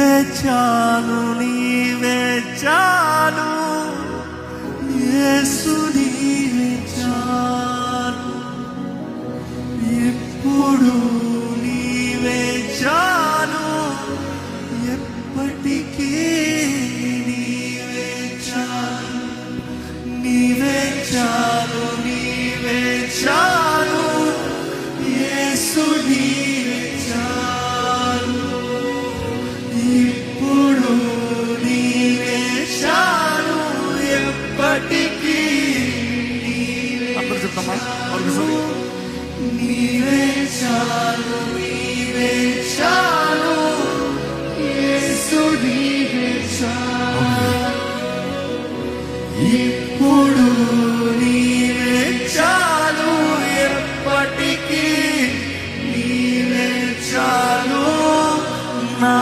నీవే చాలు, నీవే చాలు యేసు, నీవే చాలు. ఎప్పుడు నీవే చాలు, ఎప్పటికీ నీవే చాలు. నీవే చాలు, నీవే చాలు యేసు, నీవే చాలు. ఇప్పుడు నీవే చాలు, ఎప్పటికీ నీవే చాలు. నీవే చాలు, నీవే చాలు యేసు, నీవే చాలు. ఇప్పుడు నీవే చాలు, ఎప్పటికీ నీవే చాలు. నా